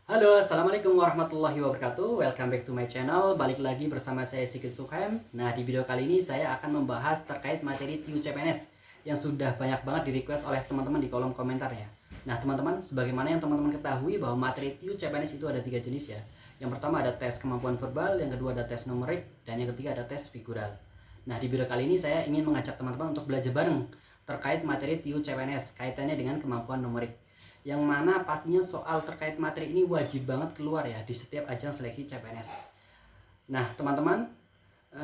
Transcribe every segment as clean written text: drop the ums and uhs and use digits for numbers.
Halo, assalamualaikum warahmatullahi wabarakatuh. Welcome back to my channel. Balik lagi bersama saya Sigit Sukhem. Nah, di video kali ini saya akan membahas terkait materi TIU CPNS yang sudah banyak banget di request oleh teman-teman di kolom komentarnya. Nah, teman-teman, sebagaimana yang teman-teman ketahui bahwa materi TIU CPNS itu ada 3 jenis ya. Yang pertama ada tes kemampuan verbal, yang kedua ada tes numerik, dan yang ketiga ada tes figural. Nah, di video kali ini saya ingin mengajak teman-teman untuk belajar bareng terkait materi TIU CPNS kaitannya dengan kemampuan numerik, yang mana pastinya soal terkait materi ini wajib banget keluar ya di setiap ajang seleksi CPNS. Nah, teman-teman,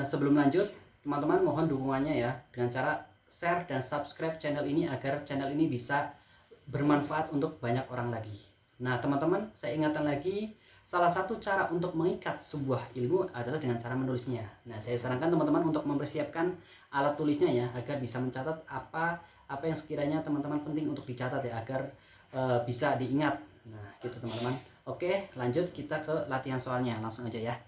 sebelum lanjut, teman-teman mohon dukungannya ya dengan cara share dan subscribe channel ini agar channel ini bisa bermanfaat untuk banyak orang lagi. Nah, teman-teman, saya ingatkan lagi, salah satu cara untuk mengikat sebuah ilmu adalah dengan cara menulisnya. Nah, saya sarankan teman-teman untuk mempersiapkan alat tulisnya ya, agar bisa mencatat apa yang sekiranya teman-teman penting untuk dicatat ya, agar bisa diingat. Nah, gitu teman-teman. Oke, lanjut kita ke latihan soalnya, langsung aja ya.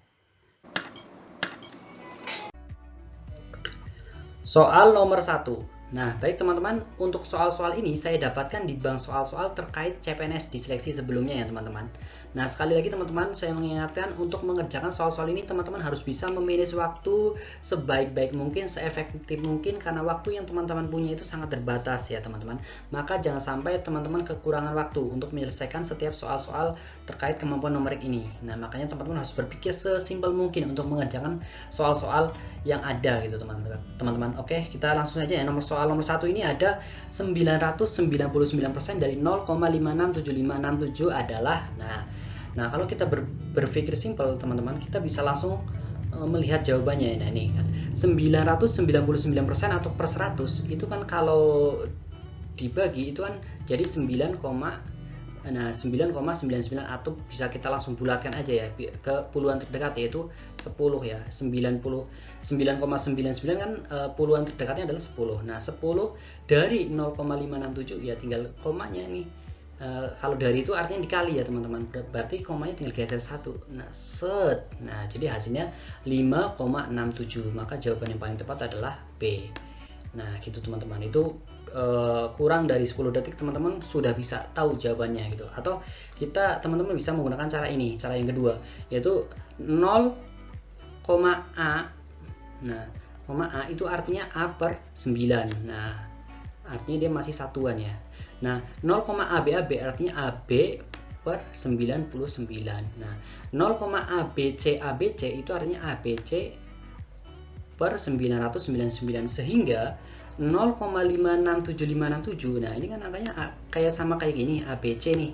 Soal nomor 1. Nah, baik teman-teman, untuk soal-soal ini saya dapatkan di bank soal-soal terkait CPNS di seleksi sebelumnya ya teman-teman. Nah, sekali lagi teman-teman, saya mengingatkan untuk mengerjakan soal-soal ini teman-teman harus bisa memanage waktu sebaik-baik mungkin, seefektif mungkin, karena waktu yang teman-teman punya itu sangat terbatas ya teman-teman. Maka jangan sampai teman-teman kekurangan waktu untuk menyelesaikan setiap soal-soal terkait kemampuan numerik ini. Nah, makanya teman-teman harus berpikir sesimpel mungkin untuk mengerjakan soal-soal yang ada gitu teman-teman. Oke, kita langsung aja ya. Soal nomor 1 ini ada 999% dari 0,567567 adalah nah kalau kita berpikir simpel teman-teman, kita bisa langsung melihat jawabannya. Nah, ini kan 999% atau per 100 itu kan kalau dibagi itu kan jadi 9,99 atau bisa kita langsung bulatkan aja ya ke puluhan terdekat, yaitu 10 ya. 9,99 kan puluhan terdekatnya adalah 10. Nah, 10 dari 0,567 ya tinggal komanya nih. Kalau dari itu artinya dikali ya teman-teman, berarti komanya tinggal geser 1. Nah, set. Nah, jadi hasilnya 5,67. Maka jawaban yang paling tepat adalah B. Nah, gitu teman-teman. Itu kurang dari 10 detik teman-teman sudah bisa tahu jawabannya gitu. Atau teman-teman bisa menggunakan cara ini, cara yang kedua, yaitu 0, A. Nah, A itu artinya A per 9. Nah, artinya dia masih satuan ya. Nah, 0,ABAB artinya AB per 99. Nah, 0,ABC itu artinya ABC per 999, sehingga 0,567567. Nah, ini kan angkanya kayak gini, ABC nih.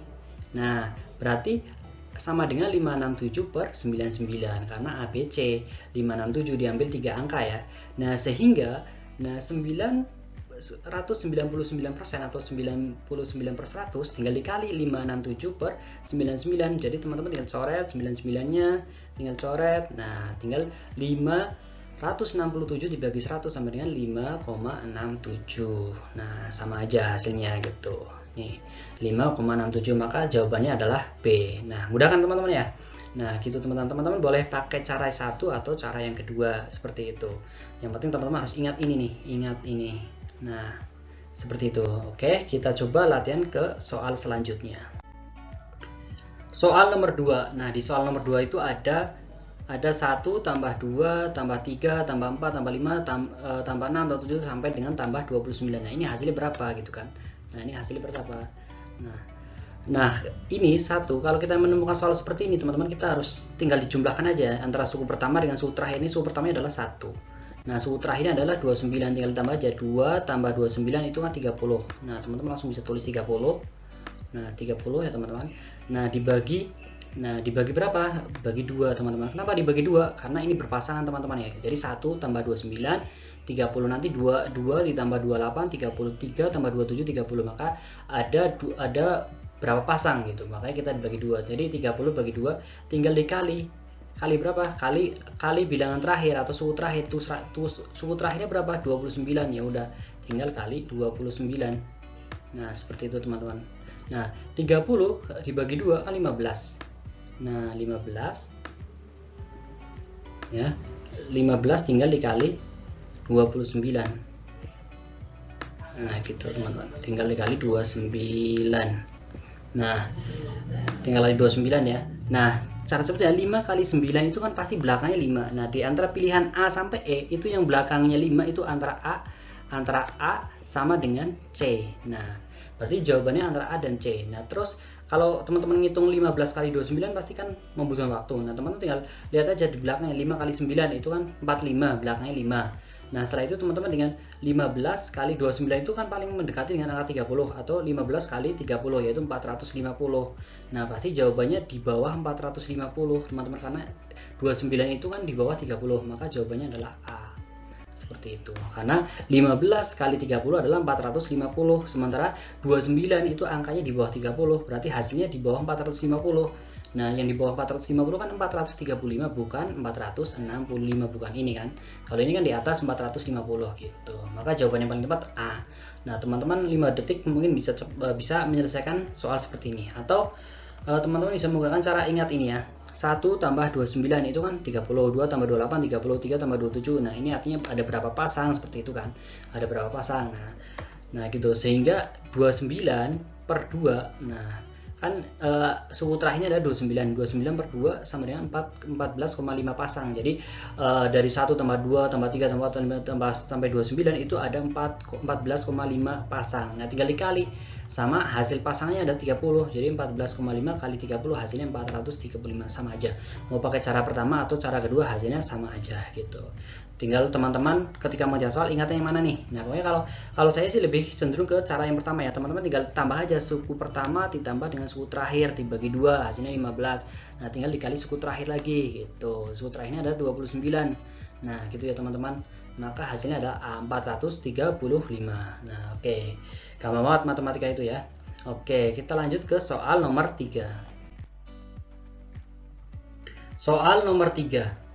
Nah, berarti sama dengan 567 per 99 karena ABC 567 diambil 3 angka ya. Nah, sehingga 999% atau 99 per 100 tinggal dikali 567 per 99. Jadi teman-teman tinggal coret 99-nya, tinggal coret. Nah, tinggal 567 dibagi 100 sama dengan 5,67. Nah, sama aja hasilnya gitu. Nih, 5,67, maka jawabannya adalah B. Nah, mudah kan teman-teman ya? Nah, gitu teman-teman boleh pakai cara satu atau cara yang kedua seperti itu. Yang penting teman-teman harus ingat ini nih, ingat ini. Nah, seperti itu. Oke, kita coba latihan ke soal selanjutnya. Soal nomor 2. Nah, di soal nomor 2 itu ada 1 tambah 2 tambah 3 tambah 4 tambah 5 tambah 6 tambah 7 sampai dengan tambah 29. Nah, ini hasilnya berapa gitu kan. Nah, ini hasilnya berapa. Nah, ini satu. Kalau kita menemukan soal seperti ini teman-teman, kita harus tinggal dijumlahkan aja antara suku pertama dengan suku terakhir. Ini suku pertamanya adalah 1. Nah, suku terakhirnya adalah 29, tinggal ditambah aja 2 tambah 29 itu kan 30. Nah, teman-teman langsung bisa tulis 30. Nah, 30 ya teman-teman. Nah, dibagi berapa? Bagi 2 teman-teman. Kenapa dibagi 2? Karena ini berpasangan teman-teman ya. Jadi 1 tambah 29 30, nanti 2 ditambah 28 33 tambah 27 30. Maka ada berapa pasang gitu. Makanya kita dibagi 2. Jadi 30 bagi 2 tinggal dikali berapa? Kali bilangan terakhir atau suku terakhir. Suku terakhirnya berapa? 29. Ya udah, tinggal kali 29. Nah, seperti itu teman-teman. Nah, 30 dibagi 2 kan 15. Nah, 15 ya. 15 tinggal dikali 29. Nah, gitu teman-teman. Tinggal dikali 29. Nah, tinggal lagi 29 ya. Nah, cara cepatnya 5 kali 9 itu kan pasti belakangnya 5. Nah, di antara pilihan A sampai E itu yang belakangnya 5 itu antara A sama dengan C. Nah, berarti jawabannya antara A dan C. Nah, terus kalau teman-teman ngitung 15 kali 29 pasti kan membutuhkan waktu. Nah, teman-teman tinggal lihat aja di belakangnya 5 kali 9 itu kan 45, belakangnya 5. Nah, setelah itu teman-teman dengan 15 kali 29 itu kan paling mendekati dengan angka 30 atau 15 kali 30 yaitu 450. Nah, pasti jawabannya di bawah 450, teman-teman, karena 29 itu kan di bawah 30, maka jawabannya adalah A. Seperti itu. Karena 15 kali 30 adalah 450, sementara 29 itu angkanya di bawah 30, berarti hasilnya di bawah 450. Nah, yang di bawah 450 kan 435 bukan 465, bukan ini kan. Kalau ini kan di atas 450 gitu. Maka jawaban yang paling tepat A. Nah, teman-teman 5 detik mungkin bisa menyelesaikan soal seperti ini. Atau teman-teman bisa menggunakan cara ingat ini ya. 1 tambah 29 itu kan 30, 2 tambah 28, 33 tambah 27. Nah, ini artinya ada berapa pasang, seperti itu kan. Ada berapa pasang. Nah gitu. Sehingga 29 per 2. Nah, kan suku terakhirnya adalah 29. 29 per 2 sama dengan 14,5 pasang. Jadi dari 1 tambah 2 tambah 3 tambah sampai 29 itu ada 14,5 pasang. Nah, tinggal dikali sama hasil pasangnya ada 30. Jadi 14,5 kali 30 hasilnya 435, sama aja. Mau pakai cara pertama atau cara kedua hasilnya sama aja gitu. Tinggal teman-teman ketika menjawab soal ingatnya yang mana nih. Nah, pokoknya kalau saya sih lebih cenderung ke cara yang pertama ya. Teman-teman tinggal tambah aja suku pertama ditambah dengan suku terakhir dibagi 2, hasilnya 15. Nah, tinggal dikali suku terakhir lagi gitu. Suku terakhirnya adalah 29. Nah, gitu ya teman-teman. Maka hasilnya adalah 435. Nah, oke. Gampang banget matematika itu ya. Oke, kita lanjut ke soal nomor 3. Soal nomor 3.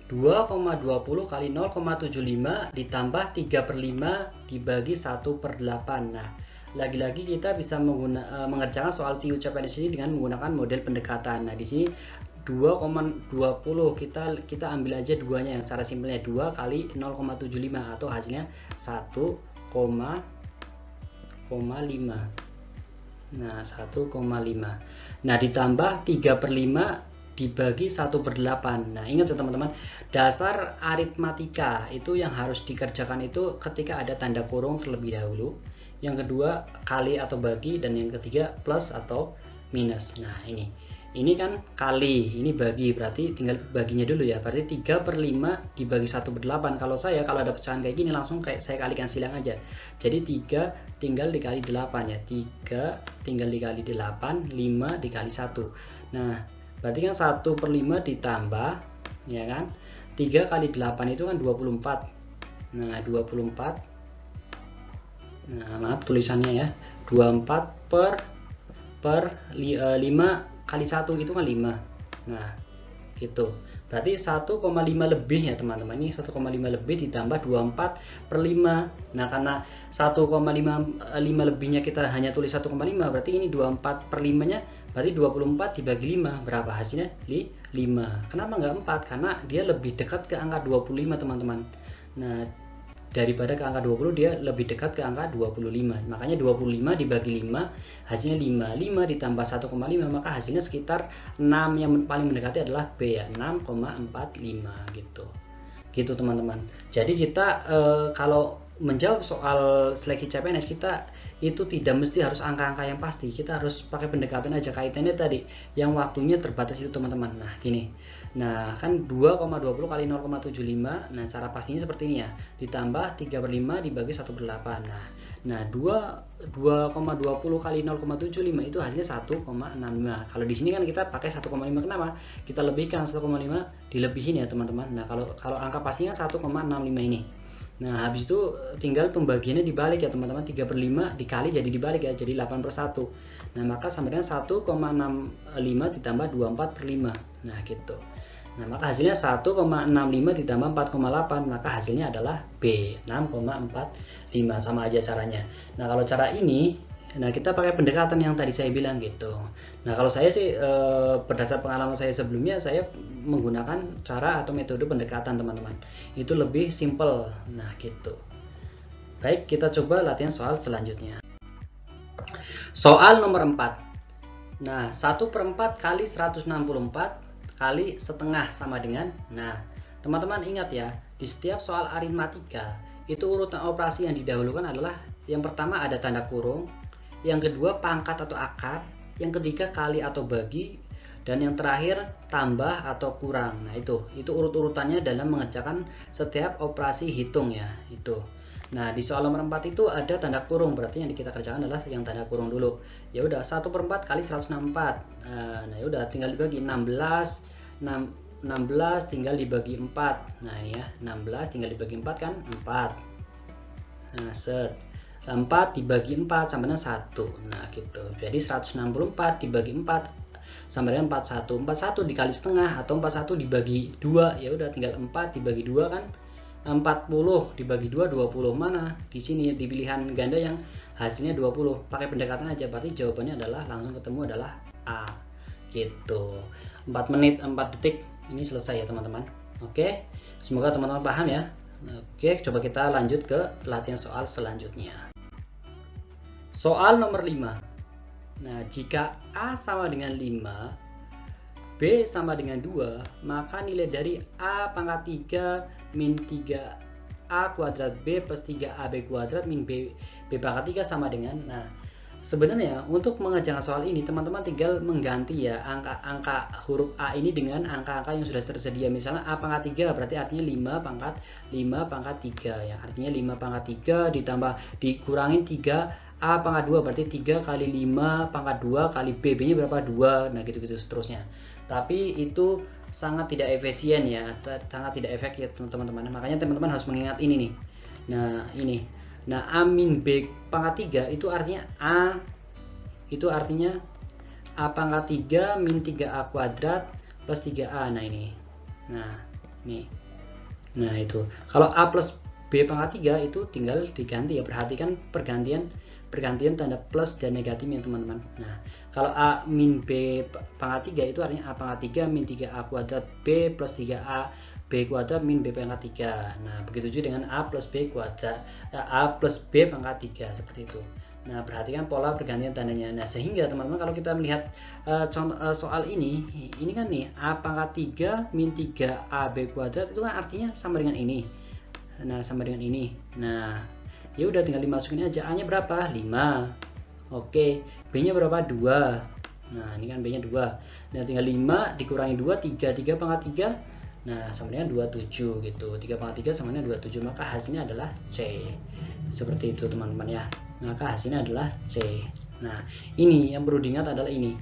2,20 kali 0,75 ditambah 3/5 dibagi 1/8. Nah, lagi-lagi kita bisa mengerjakan soal TU CPNS ini dengan menggunakan model pendekatan. Nah, di sini 2,20 kita ambil aja duanya yang secara simpelnya 2 kali 0,75 atau hasilnya 1,5. Nah, 1,5. Nah, ditambah 3/5 dibagi 1/8. Nah, ingat ya teman-teman, dasar aritmatika itu yang harus dikerjakan itu ketika ada tanda kurung terlebih dahulu, yang kedua kali atau bagi, dan yang ketiga plus atau minus. Nah, ini kan kali, ini bagi, berarti tinggal baginya dulu ya. Berarti 3/5 dibagi 1/8. Kalau ada pecahan kayak gini langsung kayak saya kalikan silang aja. Jadi 3 tinggal dikali 8 ya. 3 tinggal dikali 8, 5 dikali 1. Nah, berarti kan 1/5 ditambah ya kan 3 kali 8 itu kan 24. Nah, 24. Nah, maaf tulisannya ya. 24 per 5 kali 1 itu kan 5. Nah, gitu. Berarti 1,5 lebih ya teman-teman. Ini 1,5 lebih ditambah 24/5. Nah, karena 1,5 lebihnya kita hanya tulis 1,5, berarti ini 24/5 nya berarti 24 dibagi 5 berapa hasilnya? 5. Kenapa nggak 4? Karena dia lebih dekat ke angka 25 teman-teman. Nah, daripada ke angka 20 dia lebih dekat ke angka 25. Makanya 25 dibagi 5 hasilnya 5. 5 ditambah 1,5 maka hasilnya sekitar 6. Yang paling mendekati adalah B ya, 6,45 gitu. Gitu teman-teman. Jadi kita kalau menjawab soal seleksi CPNS kita itu tidak mesti harus angka-angka yang pasti. Kita harus pakai pendekatan aja, kaitannya tadi yang waktunya terbatas itu teman-teman. Nah, gini. Nah, kan 2,20 kali 0,75. Nah, cara pastinya seperti ini ya. Ditambah 3/5 dibagi 1/8. Nah, 2,20 kali 0,75 itu hasilnya 1,65. Kalau di sini kan kita pakai 1,5. Kenapa? Kita lebihkan 1,5 dilebihin ya, teman-teman. Nah, kalau angka pastinya 1,65 ini. Nah, habis itu tinggal pembagiannya dibalik ya teman-teman. 3/5 dikali jadi dibalik ya, jadi 8/1. Nah, maka sama dengan 1,65 ditambah 24/5. Nah, gitu. Nah, maka hasilnya 1,65 ditambah 4,8, maka hasilnya adalah B, 6,45. Sama aja caranya. Nah, kalau cara ini, nah kita pakai pendekatan yang tadi saya bilang gitu. Nah, kalau saya sih berdasar pengalaman saya sebelumnya, saya menggunakan cara atau metode pendekatan teman-teman. Itu lebih simple. Nah, gitu. Baik, kita coba latihan soal selanjutnya. Soal nomor 4. Nah, 1/4 kali 164 kali setengah sama dengan, nah teman-teman ingat ya, di setiap soal aritmatika itu urutan operasi yang didahulukan adalah yang pertama ada tanda kurung, yang kedua pangkat atau akar, yang ketiga kali atau bagi, dan yang terakhir tambah atau kurang. Nah itu urut-urutannya dalam mengerjakan setiap operasi hitung ya itu. Nah di soal nomor 4 itu ada tanda kurung, berarti yang kita kerjakan adalah yang tanda kurung dulu. Ya udah 1/4 kali 164. Nah ya udah tinggal dibagi 16 tinggal dibagi 4. Nah ini ya 16 tinggal dibagi 4 kan 4. Nah set 4 dibagi 4 sama dengan 1. Nah gitu. Jadi 164 dibagi 4 sama dengan 41. 41 dikali setengah atau 41 dibagi 2. Ya udah tinggal 4 dibagi 2 kan 40 dibagi 2 20. Mana? Di sini di pilihan ganda yang hasilnya 20. Pakai pendekatan aja, berarti jawabannya adalah langsung ketemu adalah A. Gitu. 4 menit 4 detik ini selesai ya teman-teman. Oke. Semoga teman-teman paham ya. Oke, coba kita lanjut ke latihan soal selanjutnya. Soal nomor 5. Nah, jika A sama dengan 5, B sama dengan 2, maka nilai dari A pangkat 3 min 3A kuadrat B plus 3AB kuadrat min B pangkat 3 sama dengan, nah sebenarnya untuk mengerjakan soal ini teman-teman tinggal mengganti ya angka huruf A ini dengan angka-angka yang sudah tersedia. Misalnya A pangkat 3 berarti artinya 5 pangkat 3 ya, artinya 5 pangkat 3 ditambah dikurangin 3 A pangkat 2 berarti 3 kali 5 pangkat 2 kali B nya berapa 2. Nah gitu-gitu seterusnya. Tapi itu sangat tidak efisien ya, sangat tidak efektif teman-teman. Makanya teman-teman harus mengingat ini nih. Nah ini, nah A min B pangkat 3 itu artinya A itu artinya A pangkat 3 min 3A kuadrat plus 3A. Nah ini, nah ini, nah itu kalau A plus B pangkat 3 itu tinggal diganti ya, perhatikan pergantian tanda plus dan negatifnya teman-teman. Nah kalau A min B pangkat 3 itu artinya A pangkat 3 min 3A kuadrat B plus 3A B kuadrat min B pangkat 3. Nah begitu juga dengan A plus B kuadrat A plus B pangkat 3 seperti itu. Nah perhatikan pola pergantian tandanya. Nah sehingga teman-teman kalau kita melihat soal ini kan nih A pangkat 3 min 3A B kuadrat itu kan artinya sama dengan ini. Nah sama dengan ini. Nah ya udah tinggal dimasukin aja. A nya berapa? 5. Oke, B nya berapa? 2. Nah ini kan B nya 2. Nah tinggal 5 dikurangi 2 3 pangkat 3. Nah sama dengan 27 gitu. 3 pangkat 3 sama dengan 27. Maka hasilnya adalah C. Seperti itu teman-teman ya. Maka hasilnya adalah C. Nah ini yang perlu diingat adalah ini.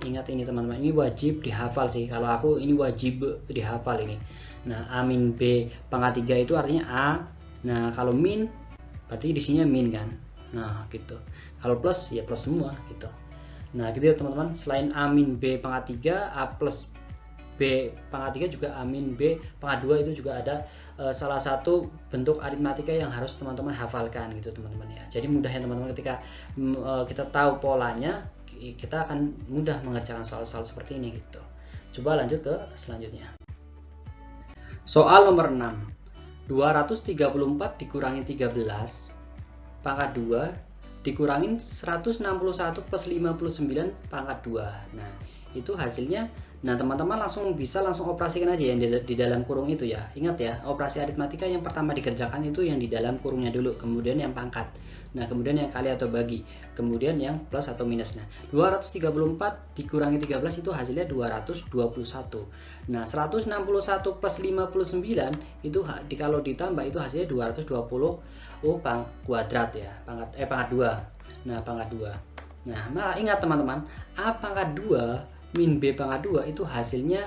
Ingat ini teman-teman, ini wajib dihafal sih. Kalau aku ini wajib dihafal ini. Nah A min B pangkat 3 itu artinya A. Nah kalau min berarti di sini min kan. Nah gitu. Kalau plus ya plus semua gitu. Nah gitu ya teman-teman. Selain A min B pangkat 3, A plus B pangkat 3 juga A min B pangkat 2 itu juga ada salah satu bentuk aritmatika yang harus teman-teman hafalkan gitu teman-teman ya. Jadi mudah ya teman-teman, ketika kita tahu polanya kita akan mudah mengerjakan soal-soal seperti ini gitu. Coba lanjut ke selanjutnya. Soal nomor 6. 234 dikurangi 13 pangkat 2 dikurangin 161 plus 59 pangkat 2. Nah itu hasilnya. Nah teman-teman bisa langsung operasikan aja yang di dalam kurung itu ya. Ingat ya, operasi aritmatika yang pertama dikerjakan itu yang di dalam kurungnya dulu, kemudian yang pangkat, nah kemudian yang kali atau bagi, kemudian yang plus atau minus. Nah 234 dikurangi 13 itu hasilnya 221. Nah 161 plus 59 itu kalau ditambah itu hasilnya 220 kuadrat ya, pangkat 2. Nah pangkat 2. Nah ingat teman-teman, A pangkat 2 min B pangkat 2 itu hasilnya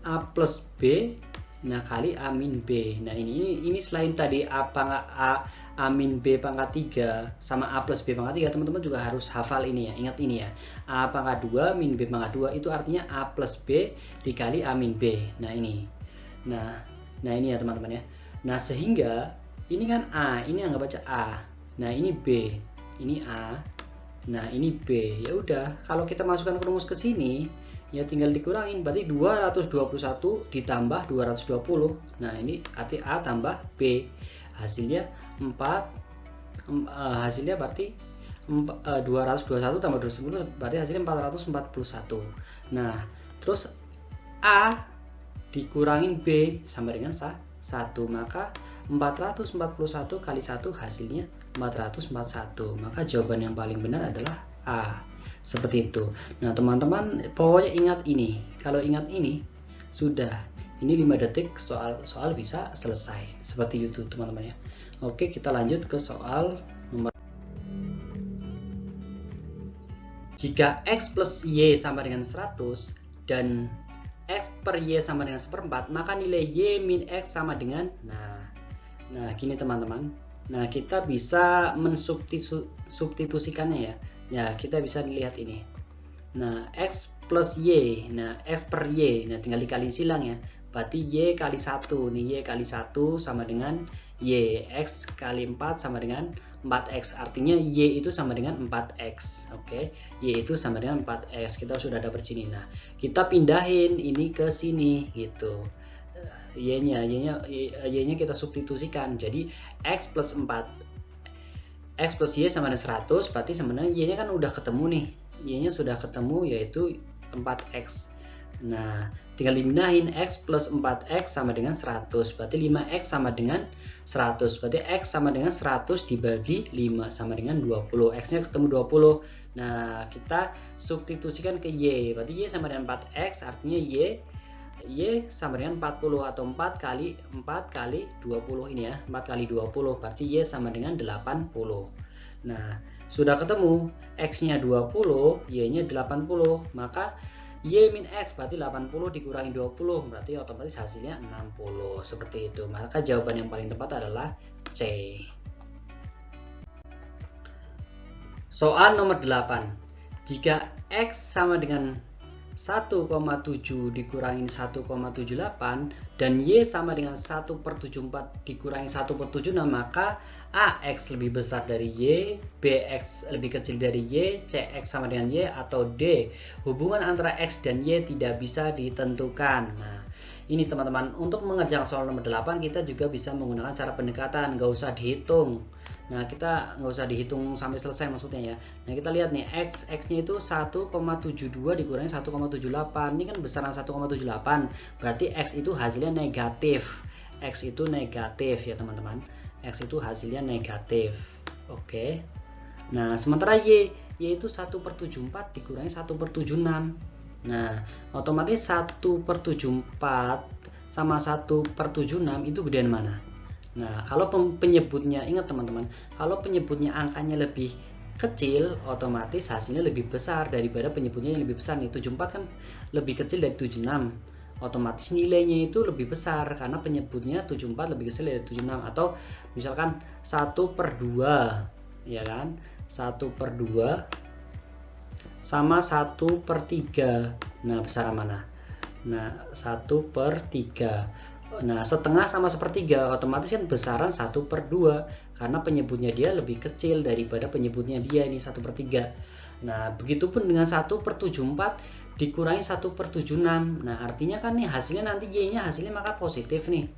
A plus B nah kali A min B. Nah ini selain tadi A min B pangkat 3 sama A plus B pangkat 3, teman-teman juga harus hafal ini ya. Ingat ini ya, A pangkat 2 min B pangkat 2 itu artinya A plus B dikali A min B. Nah ini ini ya teman-teman ya. Nah sehingga ini kan A, ini anggap baca A. Nah ini B, ini A. Nah ini B. Ya udah, kalau kita masukkan rumus ke sini ya tinggal dikurangin, berarti 221 ditambah 220. Nah ini arti A tambah B, hasilnya 4. Hasilnya berarti 221 tambah 210 berarti hasilnya 441. Nah, terus A dikurangin B sama dengan 1, maka 441 kali 1 hasilnya 441. Maka jawaban yang paling benar adalah A. Seperti itu. Nah, teman-teman pokoknya ingat ini. Kalau ingat ini sudah, ini 5 detik soal bisa selesai. Seperti itu teman-teman ya. Oke, kita lanjut ke soal nomor. Jika X plus Y sama dengan 100 dan X per Y sama dengan 1/4, maka nilai Y min X sama dengan, nah gini teman-teman. Nah, kita bisa mensubstitusikannya ya. Ya, kita bisa dilihat ini. Nah, X plus Y, nah X per Y, nah tinggal dikali silang ya. Berarti Y kali 1, nih Y kali 1 sama dengan Y, X kali 4 sama dengan 4X, artinya Y itu sama dengan 4X. Oke, Y itu sama dengan 4X, kita sudah dapat sini. Nah, kita pindahin ini ke sini gitu. Y-nya kita substitusikan, jadi X plus 4, X plus Y sama dengan 100, berarti sebenarnya Y-nya kan udah ketemu nih. Y-nya sudah ketemu, yaitu 4X. Nah, tinggal dipindahin, X plus 4X sama dengan 100, berarti 5X sama dengan 100, berarti X sama dengan 100 dibagi 5 sama dengan 20, X-nya ketemu 20. Nah, kita substitusikan ke Y, berarti Y sama dengan 4X, artinya Y sama dengan 40 atau 4 kali 20 ini ya, 4 kali 20, berarti Y sama dengan 80. Nah, sudah ketemu, X-nya 20, Y-nya 80, maka Y min X berarti 80 dikurangi 20, berarti otomatis hasilnya 60. Seperti itu. Maka jawaban yang paling tepat adalah C. Soal nomor 8. Jika X sama dengan 1,7 dikurangi 1,78 dan Y sama dengan 1/74 dikurangi 1/76, maka AX lebih besar dari Y, BX lebih kecil dari Y, CX sama dengan Y, atau D, hubungan antara X dan Y tidak bisa ditentukan. Nah, ini teman-teman, untuk mengerjakan soal nomor 8 kita juga bisa menggunakan cara pendekatan, nggak usah dihitung. Nah, kita nggak usah dihitung sampai selesai maksudnya ya. Nah, kita lihat nih, X-nya itu 1,72 dikurangi 1,78. Ini kan besaran 1,78. Berarti X itu hasilnya negatif. X itu negatif ya teman-teman. X itu hasilnya negatif. Oke. Nah, sementara Y itu 1/74 dikurangi 1/76. Nah, otomatis 1/74 sama 1/76 itu gedean mana? Nah, kalau penyebutnya, ingat teman-teman, kalau penyebutnya angkanya lebih kecil, otomatis hasilnya lebih besar daripada penyebutnya yang lebih besar nih. 74 kan lebih kecil dari 76, otomatis nilainya itu lebih besar karena penyebutnya 74 lebih kecil dari 76. Atau misalkan 1/2 ya kan, 1/2 sama 1/3. Nah, besar mana? Nah, 1/3. Nah, setengah sama 1/3 otomatis kan besaran 1/2 karena penyebutnya dia lebih kecil daripada penyebutnya dia ini 1/3. Nah, begitupun dengan 1/74 dikurangi 1/76. Nah, artinya kan nih hasilnya nanti Y-nya hasilnya maka positif nih.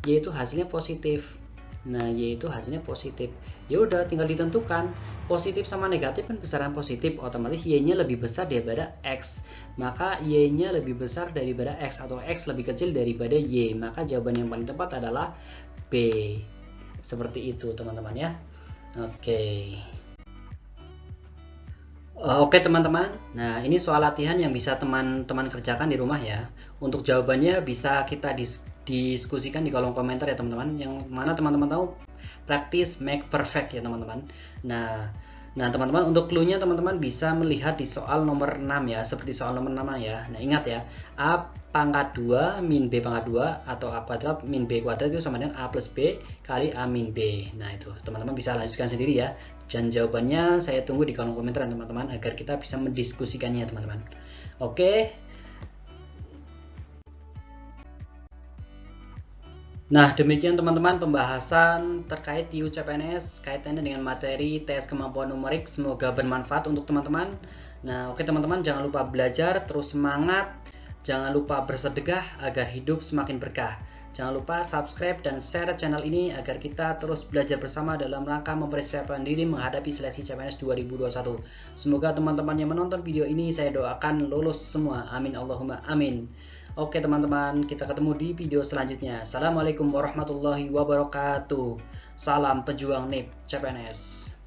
Y itu hasilnya positif. Nah, Y itu hasilnya positif. Ya udah, tinggal ditentukan positif sama negatif kan besaran positif, otomatis Y-nya lebih besar daripada X. Maka Y-nya lebih besar daripada X atau X lebih kecil daripada Y. Maka jawaban yang paling tepat adalah B. Seperti itu teman-teman ya. Oke. Oke teman-teman. Nah, ini soal latihan yang bisa teman-teman kerjakan di rumah ya. Untuk jawabannya bisa kita diskusikan di kolom komentar ya teman-teman. Yang mana teman-teman tahu practice make perfect ya teman-teman. Nah teman-teman, untuk clue-nya teman-teman bisa melihat di soal nomor 6 ya, seperti soal nomor 6 ya. Nah, ingat ya, A pangkat 2 min B pangkat 2 atau A kuadrat min B kuadrat itu sama dengan A plus B kali A min B. Nah, itu teman-teman bisa lanjutkan sendiri ya. Dan jawabannya saya tunggu di kolom komentar teman-teman agar kita bisa mendiskusikannya teman-teman. Oke. Nah, demikian teman-teman pembahasan terkait TIU CPNS kaitannya dengan materi tes kemampuan numerik. Semoga bermanfaat untuk teman-teman. Nah, oke teman-teman, jangan lupa belajar, terus semangat. Jangan lupa bersedekah agar hidup semakin berkah. Jangan lupa subscribe dan share channel ini agar kita terus belajar bersama dalam rangka mempersiapkan diri menghadapi seleksi CPNS 2021. Semoga teman-teman yang menonton video ini saya doakan lulus semua. Amin Allahumma amin. Oke teman-teman, kita ketemu di video selanjutnya. Assalamualaikum warahmatullahi wabarakatuh. Salam pejuang NIP CPNS.